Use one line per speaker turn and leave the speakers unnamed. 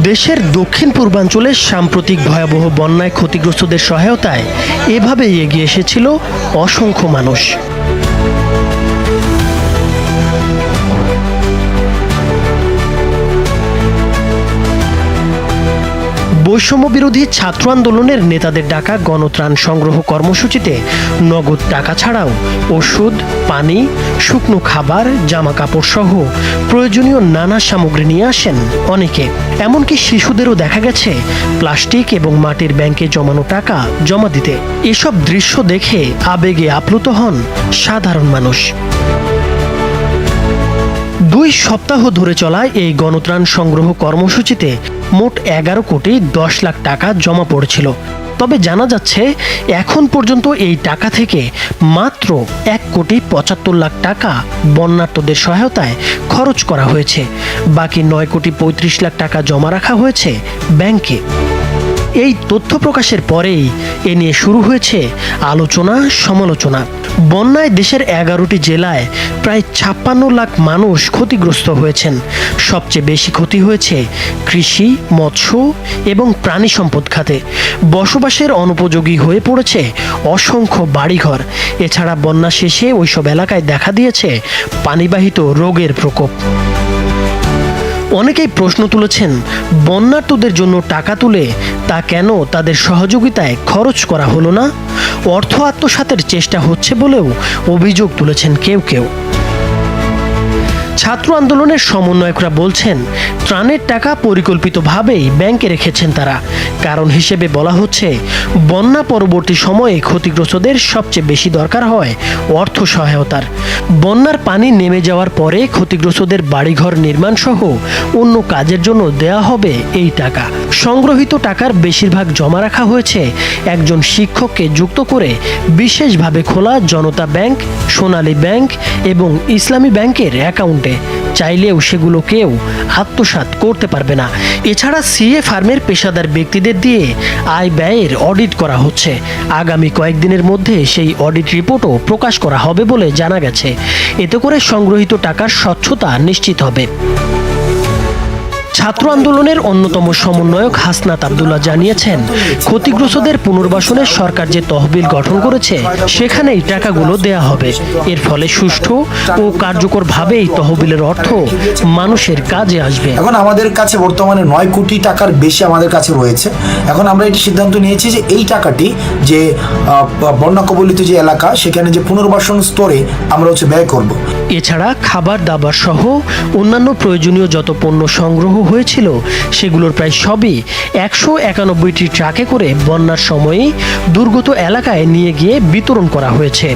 দেশের দক্ষিণ পূর্বাঞ্চলের সাম্প্রতিক ভয়াবহ বন্যায় ক্ষতিগ্রস্তদের সহায়তায় এভাবেই এগিয়ে এসেছিল অসংখ্য মানুষ। বৈষম্য বিরোধী ছাত্র আন্দোলনের নেতাদের ডাকা গণত্রাণ সংগ্রহ কর্মসূচিতে নগদ টাকা ছাড়াও ওষুধ, পানি, শুকনো খাবার, জামা কাপড় সহ প্রয়োজনীয় নানা সামগ্রী নিয়ে আসেন অনেকে। এমনকি শিশুদেরও দেখা গেছে প্লাস্টিক এবং মাটির ব্যাংকে জমানো টাকা জমা দিতে। এসব দৃশ্য দেখে আবেগে আপ্লুত হন সাধারণ মানুষ। 2 সপ্তাহ ধরে চলা এই গণত্রাণ সংগ্রহ কর্মসূচিতে মোট 11 কোটি 10 লাখ টাকা জমা পড়েছিল। তবে জানা যাচ্ছে এখন পর্যন্ত এই টাকা থেকে মাত্র 1 কোটি 75 লাখ টাকা বন্যার্তদের সহায়তায় খরচ করা হয়েছে। বাকি 9 কোটি 35 লাখ টাকা জমা রাখা হয়েছে ব্যাংকে। এই তথ্য প্রকাশের পরেই এ নিয়ে শুরু হয়েছে আলোচনা সমালোচনা। বন্যায় দেশের 11টি জেলায় প্রায় 56 লাখ মানুষ ক্ষতিগ্রস্ত হয়েছেন। সবচেয়ে বেশি ক্ষতি হয়েছে কৃষি, মৎস্য এবং প্রাণী সম্পদ খাতে। বসবাসের অনুপযোগী হয়ে পড়েছে অসংখ্য বাড়িঘর। এছাড়া বন্যা শেষে ওইসব এলাকায় দেখা দিয়েছে পানিবাহিত রোগের প্রকোপ। অনেকেই প্রশ্ন তুলেছেন, বন্যার্তদের জন্য টাকা তুলে তা কেন তাদের সহযোগিতায় খরচ করা হলো না? অর্থ আত্মসাতের চেষ্টা হচ্ছে বলেও অভিযোগ তুলেছেন কেউ কেউ। ছাত্র আন্দোলনের সমন্বয়করা বলছেন, ত্রাণের টাকা পরিকল্পিতভাবেই ব্যাংকে রেখেছেন তারা। কারণ হিসেবে বলা হচ্ছে, বন্যা পরবর্তী সময়ে ক্ষতিগ্রস্তদের সবচেয়ে বেশি দরকার হয় অর্থ সহায়তার। বন্যার পানি নেমে যাওয়ার পরে ক্ষতিগ্রস্তদের বাড়িঘর নির্মাণ সহ অন্য কাজের জন্য দেয়া হবে এই টাকা। সংগ্রহীত টাকার বেশিরভাগ জমা রাখা হয়েছে একজন শিক্ষককে যুক্ত করে বিশেষভাবে খোলা জনতা ব্যাংক, সোনালী ব্যাংক এবং ইসলামী ব্যাংকের অ্যাকাউন্টে। চাইলেও সেগুলো কেউ আত্মসাৎ করতে পারবে না। এছাড়া সিএ ফার্মের পেশাদার ব্যক্তিদের দিয়ে আয় ব্যয়ের অডিট করা হচ্ছে। আগামী কয়েকদিনের মধ্যে সেই অডিট রিপোর্টও প্রকাশ করা হবে বলে জানা গেছে। এতে করে সংগ্রহীত টাকার স্বচ্ছতা নিশ্চিত হবে। ছাত্র আন্দোলনের অন্যতম সমন্বয়ক হাসনাত আব্দুল্লাহ জানিয়েছেন, ক্ষতিগ্রস্তদের পুনর্বাসনের সরকার যে তহবিল গঠন করেছে সেখানেই টাকাগুলো দেয়া হবে। এর ফলে সুষ্ঠু ও কার্যকরভাবে এই তহবিলের অর্থ মানুষের কাজে আসবে।
এখন আমাদের কাছে বর্তমানে 9 কোটি টাকার বেশি আমাদের কাছে রয়েছে। এখন আমরা এটি সিদ্ধান্ত নিয়েছি যে এই টাকাটি যে বন্যা কবলিত যে এলাকা সেখানে যে পুনর্বাসন স্তরে আমরা ব্যয় করব।
এছাড়া খাবার দাবার সহ অন্যান্য প্রয়োজনীয় যত পণ্য সংগ্রহ হয়েছিল সেগুলোর প্রায় সবই 191টি ট্রাকে করে বন্যার সময়ে দুর্গত এলাকায় নিয়ে গিয়ে বিতরণ করা হয়েছে।